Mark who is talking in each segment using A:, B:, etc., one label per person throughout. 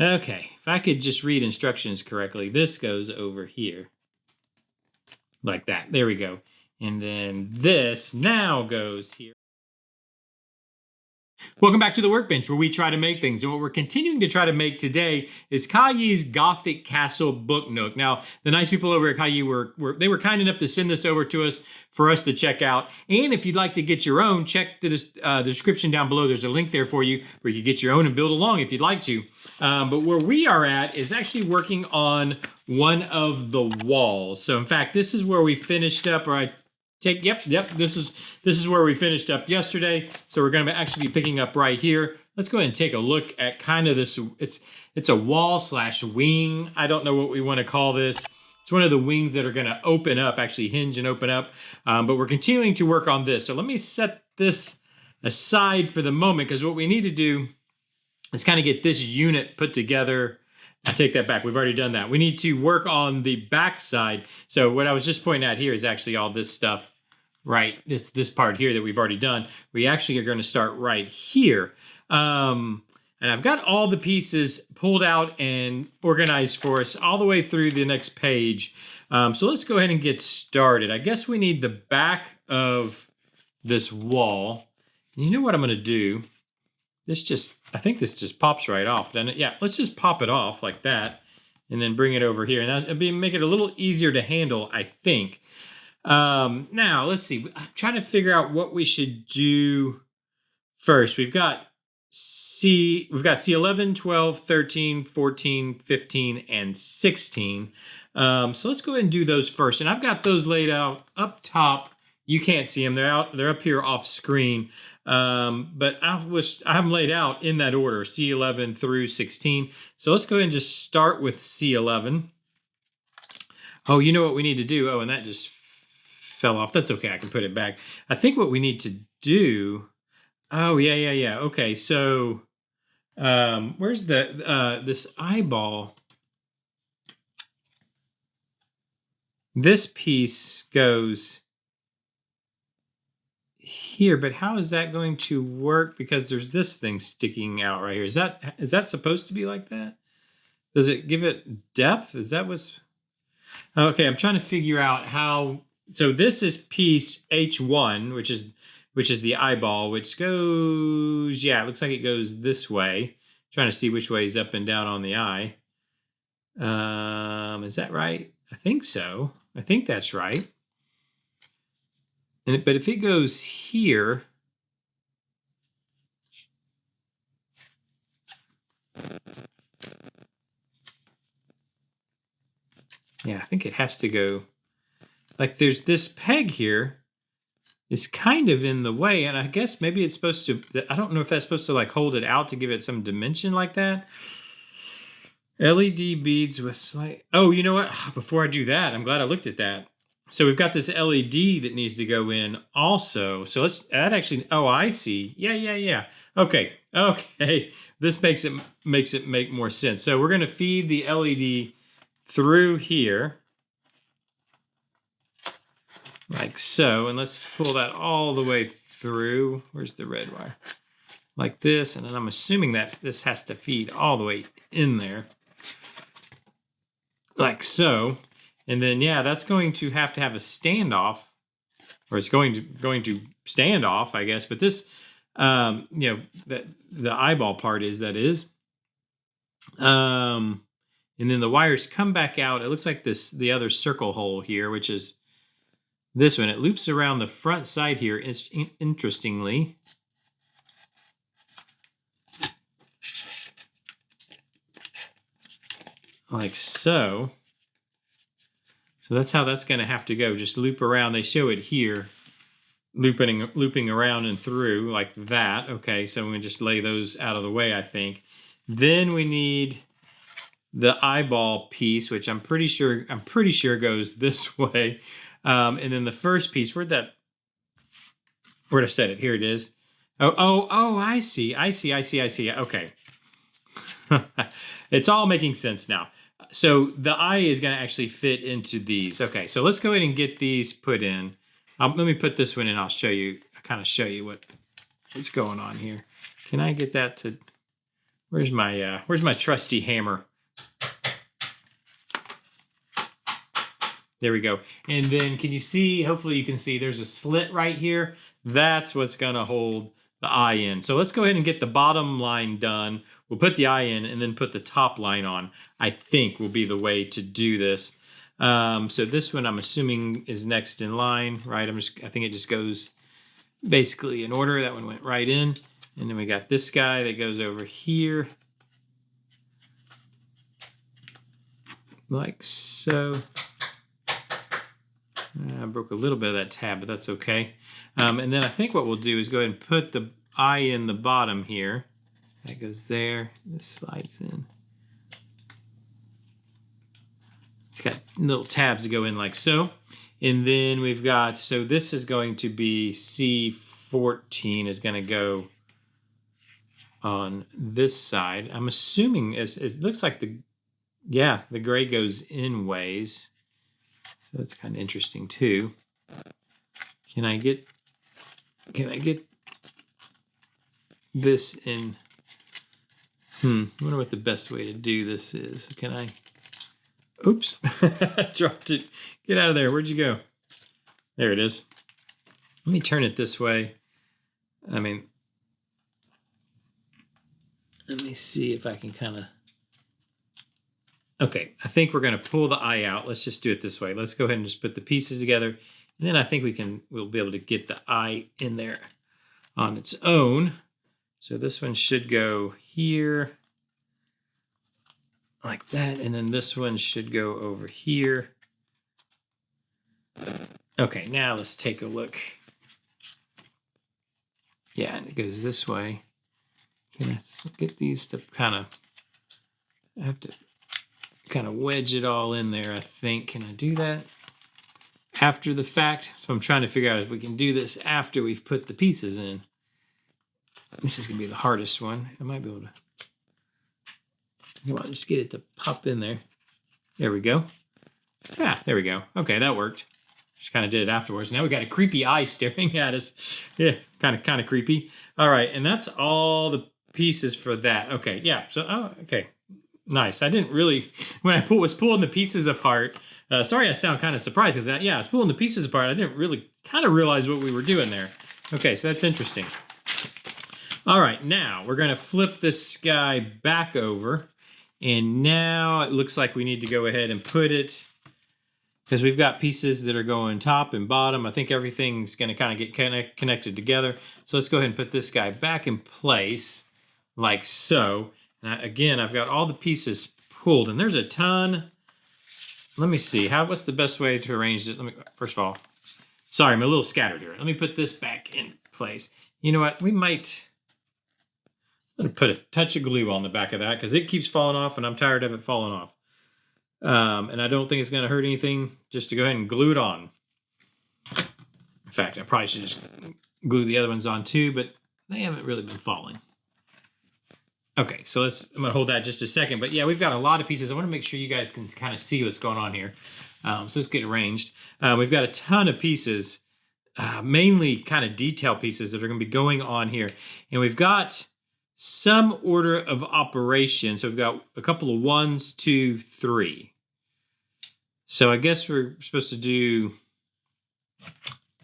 A: Okay, if I could just read instructions correctly, this goes over here. Like that. There we go. And then this now goes here. Welcome back to the Workbench, where we try to make things. And what we're continuing to try to make today is Kylie's Gothic Castle book nook. Now, the nice people over at Kylie were kind enough to send this over to us for us to check out. And if you'd like to get your own, check the description down below. There's a link there for you where you can get your own and build along if you'd like to. But where we are at is actually working on one of the walls. So in fact, this is where we finished up, or yep. This is where we finished up yesterday. So we're going to actually be picking up right here. Let's go ahead and take a look at kind of this. It's a wall / wing. I don't know what we want to call this. It's one of the wings that are going to open up, actually hinge and open up. But we're continuing to work on this. So let me set this aside for the moment, because what we need to do is kind of get this unit put together. I take that back. We've already done that. We need to work on the back side. So what I was just pointing out here is actually all this stuff, right? This part here that we've already done. We actually are going to start right here. And I've got all the pieces pulled out and organized for us all the way through the next page. So let's go ahead and get started. I guess we need the back of this wall. And you know what I'm going to do? I think this just pops right off, doesn't it? Yeah, let's just pop it off like that and then bring it over here. And that'll make it a little easier to handle, I think. Now, let's see. I'm trying to figure out what we should do first. We've got C11, 12, 13, 14, 15, and 16. So let's go ahead and do those first. And I've got those laid out up top. You can't see them. They're up here off screen. But I have them laid out in that order, C11 through 16. So let's go ahead and just start with C11. Oh, you know what we need to do? Oh, and that just fell off. That's okay. I can put it back. I think what we need to do. Oh, yeah. Okay, so where's this eyeball? This piece goes here, but how is that going to work? Because there's this thing sticking out right here. Is that supposed to be like that? Does it give it depth? Is that what's... Okay, I'm trying to figure out how... So this is piece H1, which is the eyeball, which goes... Yeah, it looks like it goes this way. Trying to see which way is up and down on the eye. Is that right? I think so. I think that's right. But if it goes here, yeah, I think it has to go, like there's this peg here is kind of in the way, and I guess maybe it's supposed to, I don't know if that's supposed to like hold it out to give it some dimension like that. LED beads with slight, oh, you know what? Before I do that, I'm glad I looked at that. So we've got this LED that needs to go in also. So that actually, oh, I see. Yeah. Okay. This makes it make more sense. So we're going to feed the LED through here. Like so. And let's pull that all the way through. Where's the red wire? Like this. And then I'm assuming that this has to feed all the way in there. Like so. And then, yeah, that's going to have a standoff, or it's going to stand off, I guess. But this, the eyeball part is. And then the wires come back out. It looks like the other circle hole here, which is this one. It loops around the front side here, interestingly. Like so. So that's how that's going to have to go. Just loop around. They show it here, looping around and through like that. Okay, so I'm going to just lay those out of the way, I think. Then we need the eyeball piece, which I'm pretty sure goes this way. And then the first piece, where'd I set it? Here it is. Oh, I see. Okay. It's all making sense now. So the eye is going to actually fit into these. Okay, so let's go ahead and get these put in. Let me put this one in. I'll show you what is going on here. Can I get that to... Where's my trusty hammer? There we go. And then can you see, hopefully you can see there's a slit right here. That's what's gonna hold the eye in. So let's go ahead and get the bottom line done. We'll put the eye in and then put the top line on. I think will be the way to do this. So this one I'm assuming is next in line, right? I think it just goes basically in order. That one went right in. And then we got this guy that goes over here. Like so. I broke a little bit of that tab, but that's okay. And then I think what we'll do is go ahead and put the eye in the bottom here. That goes there. This slides in. It's got little tabs that go in like so. And then we've got, so this is going to be C14 is going to go on this side. I'm assuming it looks like the gray goes in ways. So that's kind of interesting too. Can I get this in? I wonder what the best way to do this is. Can I? Oops, dropped it. Get out of there. Where'd you go? There it is. Let me turn it this way. I mean, let me see if I can kind of. Okay, I think we're going to pull the eye out. Let's just do it this way. Let's go ahead and just put the pieces together. And then I think we'll be able to get the eye in there on its own. So this one should go here like that. And then this one should go over here. Okay, now let's take a look. Yeah, and it goes this way. Can I get these to I have to kind of wedge it all in there, I think. Can I do that after the fact? So I'm trying to figure out if we can do this after we've put the pieces in. This is going to be the hardest one. I might be able to. Come on, just get it to pop in there. There we go. Yeah, there we go. Okay, that worked. Just kind of did it afterwards. Now we got a creepy eye staring at us. Yeah, kind of creepy. All right, and that's all the pieces for that. Okay, yeah. So, okay. Nice. I didn't really, when I was pulling the pieces apart, sorry I sound kind of surprised because I was pulling the pieces apart. I didn't really kind of realize what we were doing there. Okay, so that's interesting. All right, now we're going to flip this guy back over. And now it looks like we need to go ahead and put it, because we've got pieces that are going top and bottom. I think everything's going to kind of get connected together. So let's go ahead and put this guy back in place like so. Now, again, I've got all the pieces pulled, and there's a ton. Let me see. What's the best way to arrange this? First of all, sorry, I'm a little scattered here. Let me put this back in place. You know what? We might put a touch of glue on the back of that because it keeps falling off, and I'm tired of it falling off. And I don't think it's going to hurt anything just to go ahead and glue it on. In fact, I probably should just glue the other ones on too, but they haven't really been falling. Okay, so I'm going to hold that just a second. But yeah, we've got a lot of pieces. I want to make sure you guys can kind of see what's going on here. So let's get arranged. We've got a ton of pieces, mainly kind of detail pieces that are going to be going on here. And we've got some order of operation. So we've got a couple of 1s, 2, 3. So I guess we're supposed to do...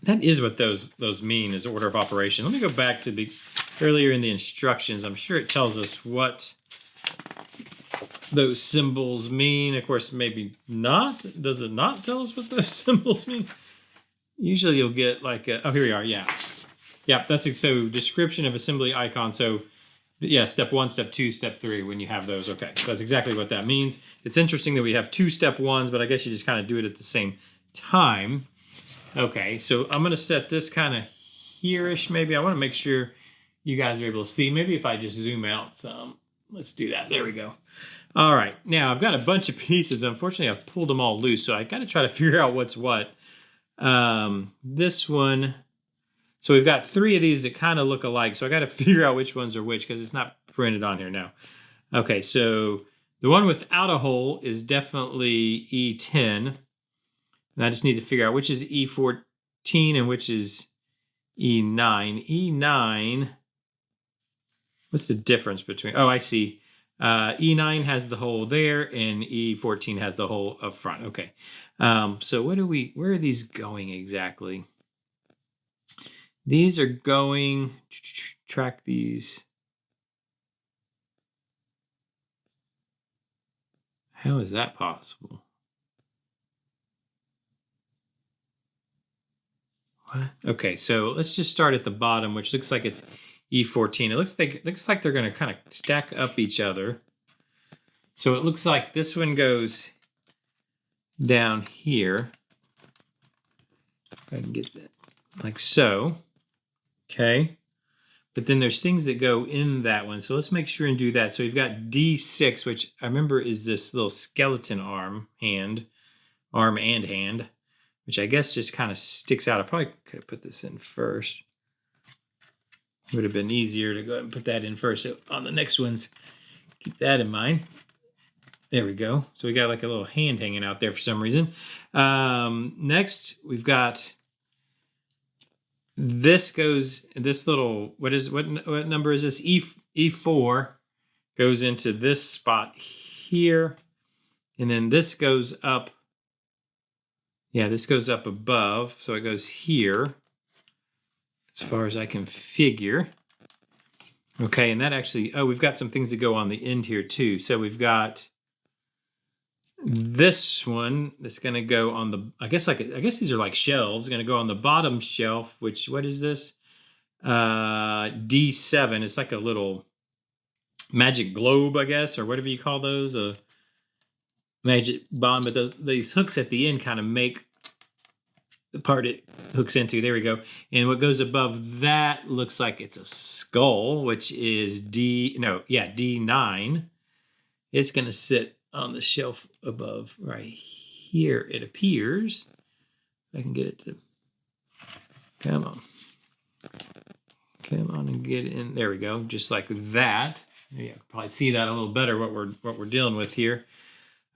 A: That is what those mean, is order of operation. Let me go back to the earlier in the instructions. I'm sure it tells us what those symbols mean. Of course, maybe not. Does it not tell us what those symbols mean? Usually you'll get like a, oh, here we are, yeah. Yeah, that's it. So description of assembly icon. So yeah, step 1, step 2, step 3 when you have those. Okay, so that's exactly what that means. It's interesting that we have 2 step 1s, but I guess you just kind of do it at the same time. Okay, so I'm going to set this kind of here-ish maybe. I want to make sure you guys are able to see. Maybe if I just zoom out some. Let's do that. There we go. All right, now I've got a bunch of pieces. Unfortunately, I've pulled them all loose, so I got to try to figure out what's what. This one, so we've got 3 of these that kind of look alike, so I got to figure out which ones are which because it's not printed on here now. Okay, so the one without a hole is definitely E10. And I just need to figure out which is E14 and which is E9. E9 What's the difference between, oh, I see. E9 has the hole there and E14 has the hole up front. Okay. So where are these going exactly? These are going, track these. How is that possible? What? Okay, so let's just start at the bottom, which looks like it's E14. It looks like they're going to kind of stack up each other. So it looks like this one goes down here. If I can get that, like so. Okay. But then there's things that go in that one. So let's make sure and do that. So we've got D6, which I remember is this little skeleton arm and hand, which I guess just kind of sticks out. I probably could have put this in first. It would have been easier to go ahead and put that in first. So on the next ones, keep that in mind. There we go. So we got like a little hand hanging out there for some reason. Next, we've got this little, what number is this? E4 goes into this spot here. And then this goes up. Yeah, this goes up above. So it goes here as far as I can figure. Okay, and that actually, oh, we've got some things that go on the end here too. So we've got this one that's going to go on the, I guess these are like shelves, going to go on the bottom shelf, which, what is this? D7. It's like a little magic globe, I guess, or whatever you call those, a magic bond. But these hooks at the end kind of make the part it hooks into. There we go. And what goes above that looks like it's a skull, which is D9. It's going to sit on the shelf above right here, it appears. I can get it to, come on and get in. There we go, just like that. Yeah, you can probably see that a little better what we're dealing with here.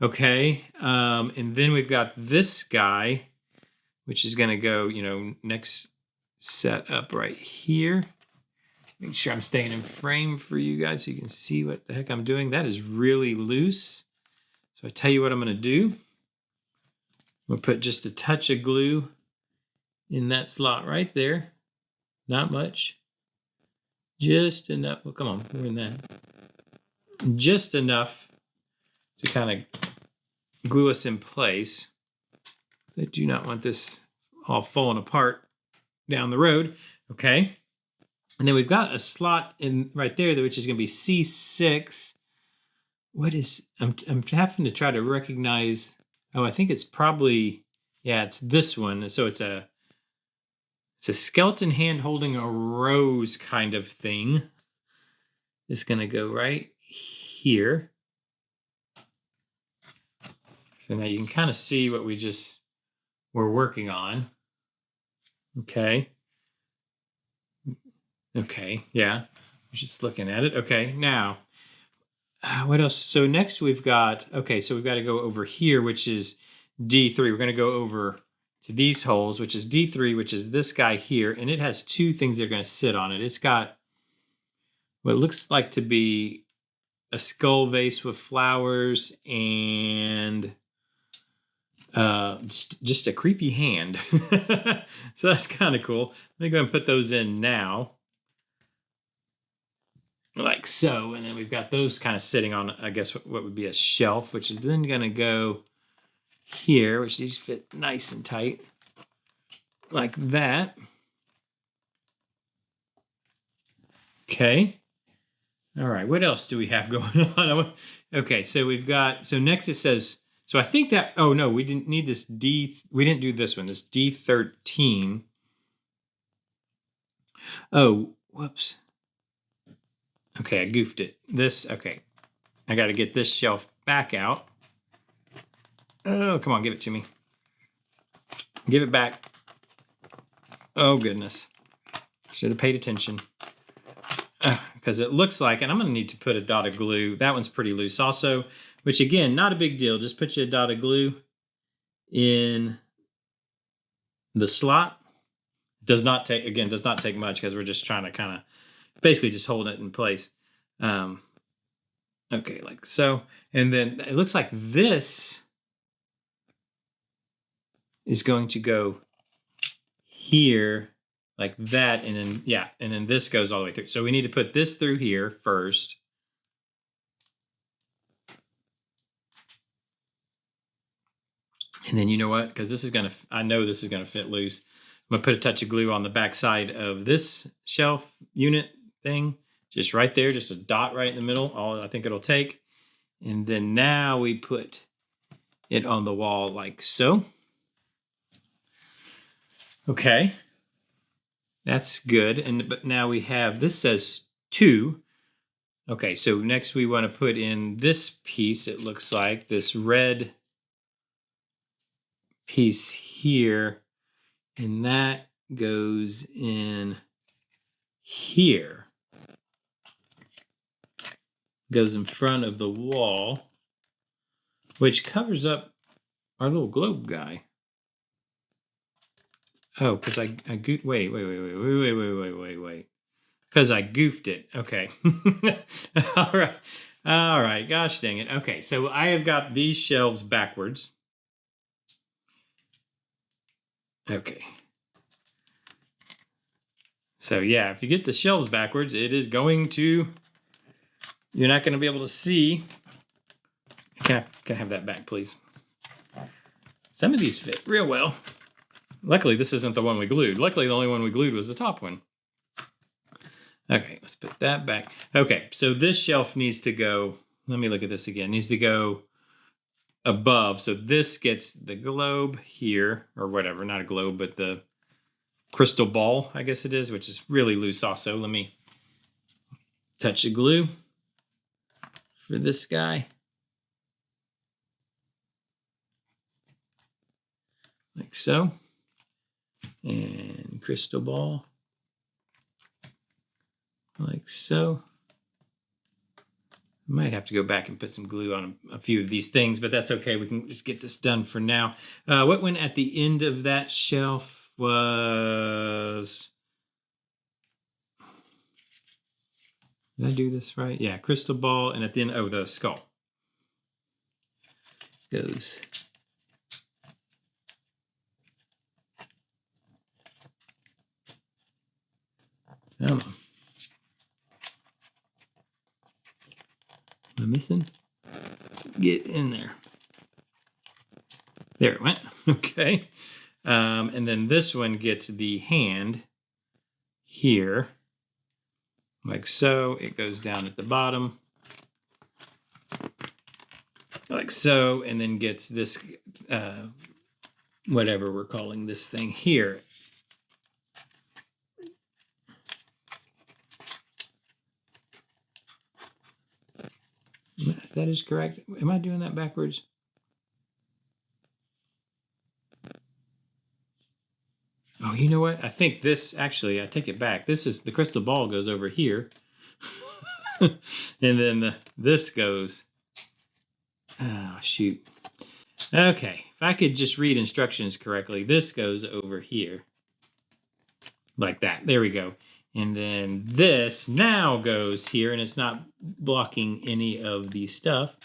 A: Okay, and then we've got this guy, which is going to go, next set up right here. Make sure I'm staying in frame for you guys so you can see what the heck I'm doing. That is really loose. So I tell you what I'm going to do. I'm going to put just a touch of glue in that slot right there. Not much. Just enough. Well, come on, we're in that. Just enough to kind of glue us in place. I do not want this all falling apart down the road. Okay. And then we've got a slot in right there, which is going to be C6. What is, I'm having to try to recognize, oh, I think it's probably, yeah, it's this one. So it's a skeleton hand holding a rose kind of thing. It's going to go right here. So now you can kind of see what we're working on. Okay. Okay, yeah. Just looking at it. Okay, now, what else? So next we've got, okay, so we've got to go over here, which is D3. We're going to go over to these holes, which is D3, which is this guy here. And it has two things that are going to sit on it. It's got what looks like to be a skull vase with flowers and just a creepy hand. So that's kind of cool. Let me go and put those in now. Like so, and then we've got those kind of sitting on, I guess, what would be a shelf, which is then going to go here, which these fit nice and tight, like that. Okay. All right, what else do we have going on? Okay, so we've got, so next it says, so I think that, oh no, we didn't need this we didn't do this one, this D13. Oh, whoops. Okay, I goofed it. Okay. I got to get this shelf back out. Oh, come on, give it to me. Give it back. Oh, goodness. Should have paid attention. Because it looks like, and I'm going to need to put a dot of glue. That one's pretty loose also, which again, not a big deal. Just put you a dot of glue in the slot. Does not take much because we're just trying to kind of basically just hold it in place. Okay, like so. And then it looks like this is going to go here like that. And then, yeah, and then this goes all the way through. So we need to put this through here first. And then you know what? Because this is going to, I know this is going to fit loose. I'm going to put a touch of glue on the back side of this shelf unit thing. Just right there, just a dot right in the middle. All I think it'll take. And then now we put it on the wall like so. Okay. That's good. But now we have, this says 2. Okay, so next we want to put in this piece, it looks like, this red piece here, and that goes in here. Goes in front of the wall, which covers up our little globe guy. Oh, because wait. Because I goofed it. Okay. All right. Gosh dang it. Okay, so I have got these shelves backwards. Okay. So yeah, if you get the shelves backwards, it is going to, you're not going to be able to see. Can I have that back, please? Some of these fit real well. Luckily, this isn't the one we glued. Luckily, the only one we glued was the top one. Okay, let's put that back. Okay, so this shelf needs to go, let me look at this again, needs to go above. So this gets the globe here, or whatever, not a globe, but the crystal ball, I guess it is, which is really loose also. Let me touch the glue for this guy. Like so. And crystal ball. Like so. I might have to go back and put some glue on a few of these things, but that's okay. We can just get this done for now. What went at the end of that shelf was... Did I do this right? Yeah, crystal ball, and at the end, oh, the skull. Goes... Come on. Am I missing? Get in there. There it went. Okay. And then this one gets the hand here. Like so. It goes down at the bottom. Like so. And then gets this, whatever we're calling this thing here. That is correct. Am I doing that backwards? Oh, you know what? I think this, actually, I take it back. This is, the crystal ball goes over here. And then this goes, oh, shoot. Okay, if I could just read instructions correctly, this goes over here. Like that. There we go. And then this now goes here, and it's not blocking any of the stuff.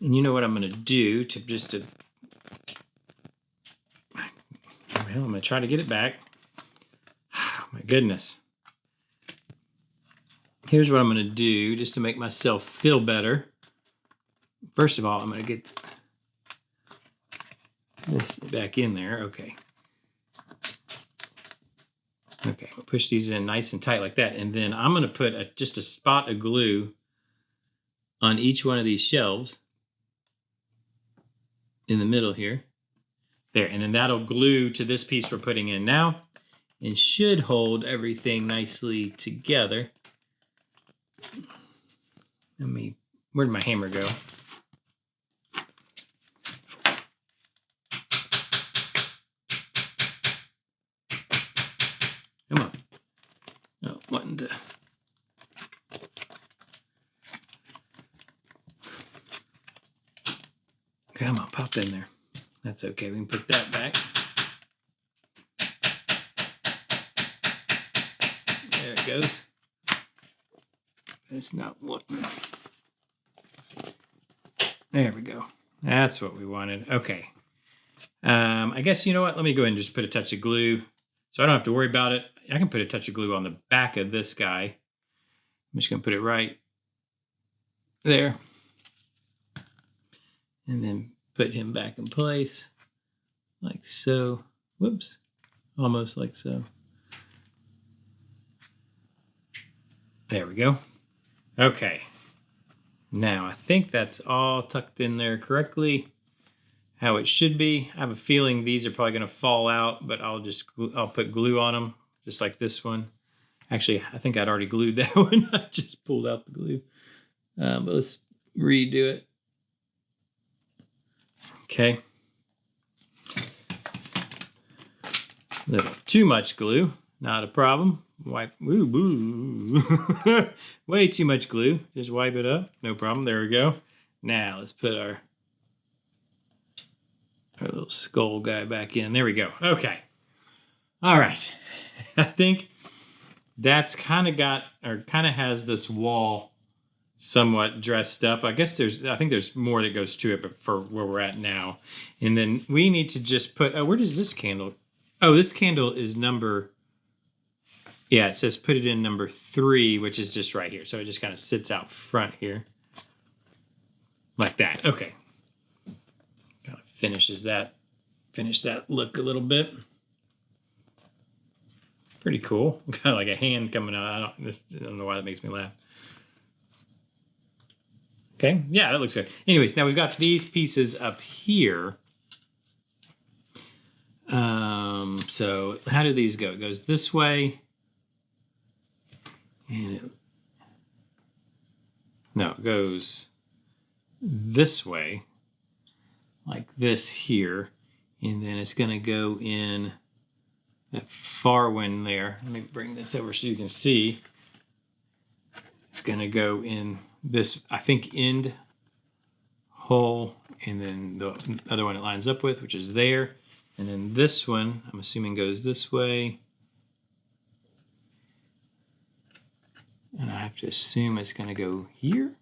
A: And you know what I'm going to do well, I'm going to try to get it back. Oh, my goodness. Here's what I'm going to do just to make myself feel better. First of all, I'm going to get this back in there. Okay. Okay, we'll push these in nice and tight like that. And then I'm going to put just a spot of glue on each one of these shelves in the middle here. There, and then that'll glue to this piece we're putting in now and should hold everything nicely together. Where'd my hammer go? Come on. Oh, wanting to. Come on, pop in there. That's okay. We can put that back. There it goes. It's not looking. There we go. That's what we wanted. Okay. I guess, you know what? Let me go ahead and just put a touch of glue so I don't have to worry about it. I can put a touch of glue on the back of this guy. I'm just going to put it right there. And then put him back in place like so. Whoops. Almost like so. There we go. Okay. Now, I think that's all tucked in there correctly, how it should be. I have a feeling these are probably going to fall out, but I'll put glue on them, just like this one. Actually, I think I'd already glued that one. I just pulled out the glue. But let's redo it. Okay. A little too much glue, not a problem. Wipe, way too much glue. Just wipe it up, no problem. There we go. Now let's put our little skull guy back in. There we go. Okay. All right. I think that's kind of has this wall somewhat dressed up. I think there's more that goes to it, but for where we're at now. And then we need to just put, where does this candle? Oh, this candle is number, yeah, it says put it in number 3, which is just right here. So it just kind of sits out front here. Like that. Okay. Kind of finish that look a little bit. Pretty cool. Kind of like a hand coming out. I don't know why that makes me laugh. Okay, yeah, that looks good. Anyways, now we've got these pieces up here. So how do these go? It goes this way. And it goes this way, like this here. And then it's going to go in that far one there. Let me bring this over so you can see. It's going to go in this, I think, end hole, and then the other one it lines up with, which is there. And then this one, I'm assuming, goes this way. And I have to assume it's going to go here.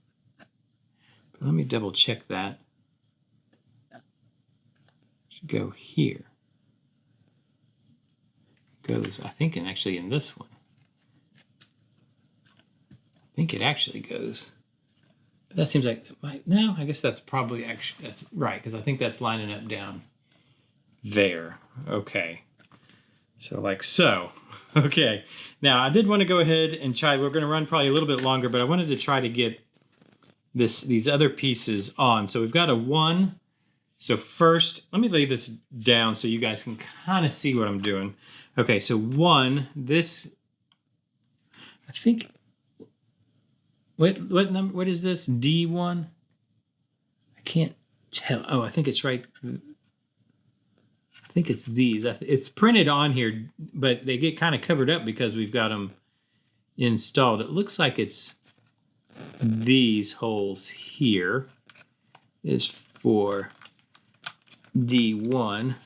A: But let me double check that. It should go here. Goes, I think, actually in this one. I think it actually goes. But that seems like it might. No, I guess that's probably that's right, because I think that's lining up down there. Okay. So like so. Okay. Now I did want to go ahead and try. We're going to run probably a little bit longer, but I wanted to try to get these other pieces on. So we've got a 1. So first, let me lay this down so you guys can kind of see what I'm doing. Okay, so 1, this, I think, what number, what is this, D1? I can't tell. Oh, I think it's right. I think it's these. It's printed on here, but they get kind of covered up because we've got them installed. It looks like it's these holes here is for D1.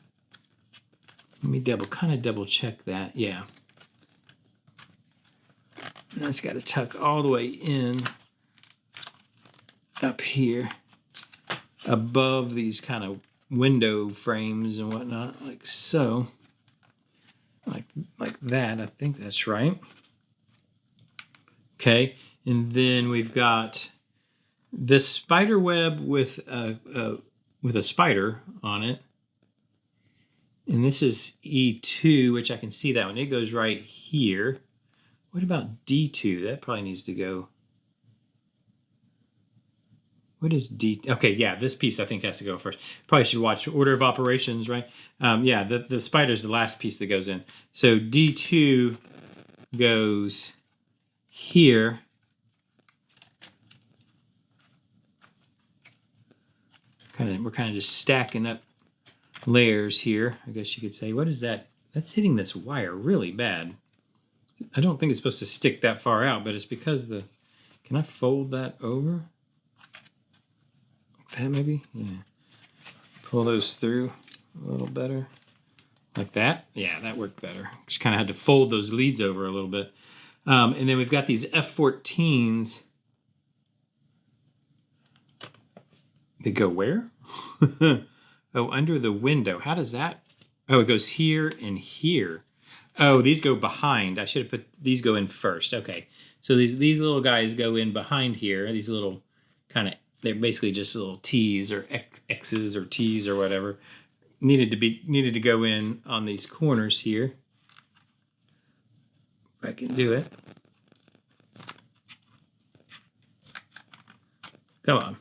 A: Let me double check that. Yeah. And that's got to tuck all the way in up here above these kind of window frames and whatnot, like so. Like that. I think that's right. Okay. And then we've got this spider web with a spider on it. And this is E2, which I can see that one. It goes right here. What about D2? That probably needs to go. What is D? Okay, yeah, this piece I think has to go first. Probably should watch order of operations, right? Yeah, the spider's the last piece that goes in. So D2 goes here. We're kind of just stacking up layers here, I guess you could say. What is that? That's hitting this wire really bad. I don't think it's supposed to stick that far out, but it's because can I fold that over? Like that maybe? Yeah. Pull those through a little better. Like that? Yeah, that worked better. Just kind of had to fold those leads over a little bit. And then we've got these F14s They go where? Oh, under the window. How does that? Oh, it goes here and here. Oh, these go behind. I should have put these go in first. Okay. So these little guys go in behind here. These little kind of, they're basically just little T's or X's or T's or whatever. Needed to go in on these corners here. If I can do it. Come on.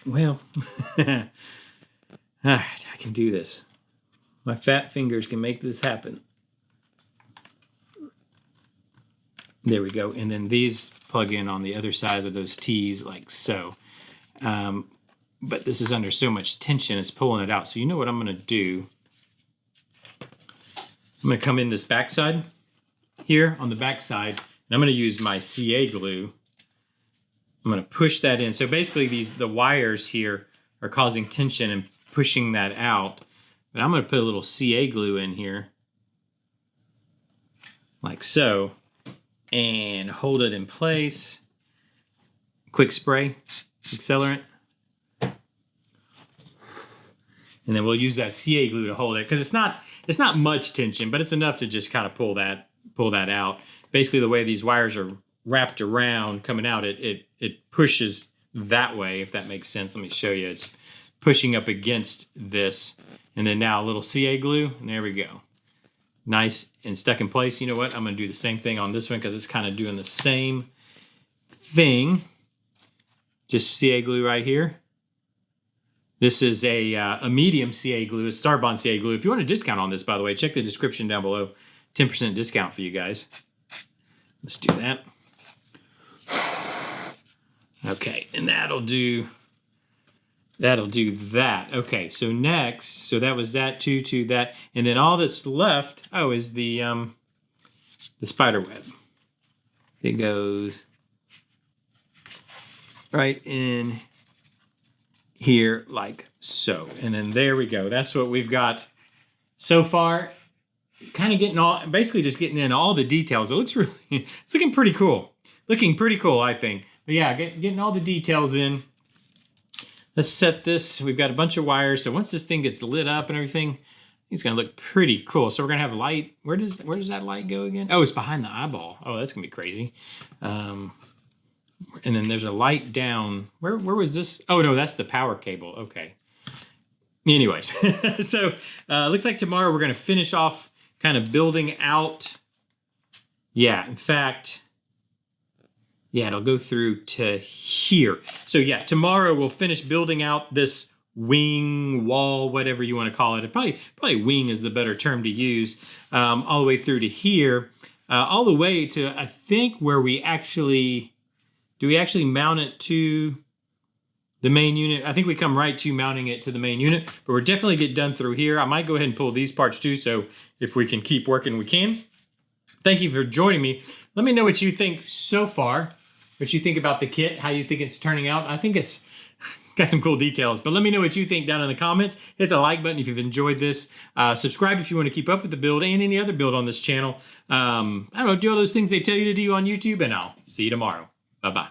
A: Well, all right, I can do this. My fat fingers can make this happen. There we go. And then these plug in on the other side of those T's like so. But this is under so much tension, it's pulling it out. So you know what I'm going to do? I'm going to come in this backside here on the backside, and I'm going to use my CA glue. I'm going to push that in. So basically the wires here are causing tension and pushing that out. But I'm going to put a little CA glue in here like so and hold it in place. Quick spray, accelerant. And then we'll use that CA glue to hold it because it's not much tension, but it's enough to just kind of pull that out. Basically the way these wires are wrapped around coming out, it pushes that way, if that makes sense. Let me show you. It's pushing up against this, and then now a little CA glue, and there we go. Nice and stuck in place. You know what? I'm going to do the same thing on this one because it's kind of doing the same thing. Just CA glue right here. This is a medium CA glue, a Starbond CA glue. If you want a discount on this, by the way, check the description down below. 10% discount for you guys. Let's do that. Okay, and that'll do that. Okay, so next, so that was that to that, and then all that's left, oh, is the spider web. It goes right in here like so, and then there we go. That's what we've got so far. Kind of getting all, basically just getting in all the details. It looks really, it's looking pretty cool. Looking pretty cool, I think. But yeah, getting all the details in. Let's set this. We've got a bunch of wires. So once this thing gets lit up and everything, it's gonna look pretty cool. So we're gonna have light. Where does that light go again? Oh, it's behind the eyeball. Oh, that's gonna be crazy. And then there's a light down. Where was this? Oh no, that's the power cable. Okay. Anyways, so looks like tomorrow we're gonna finish off kind of building out. Yeah, in fact, yeah, it'll go through to here. So yeah, tomorrow we'll finish building out this wing, wall, whatever you want to call it. Probably wing is the better term to use. All the way through to here, all the way to, I think, where we actually, do we actually mount it to the main unit? I think we come right to mounting it to the main unit, but we're definitely get done through here. I might go ahead and pull these parts too, so if we can keep working, we can. Thank you for joining me. Let me know what you think so far, what you think about the kit, how you think it's turning out. I think it's got some cool details, but let me know what you think down in the comments. Hit the like button if you've enjoyed this. Subscribe if you want to keep up with the build and any other build on this channel. I don't know, do all those things they tell you to do on YouTube, and I'll see you tomorrow. Bye-bye.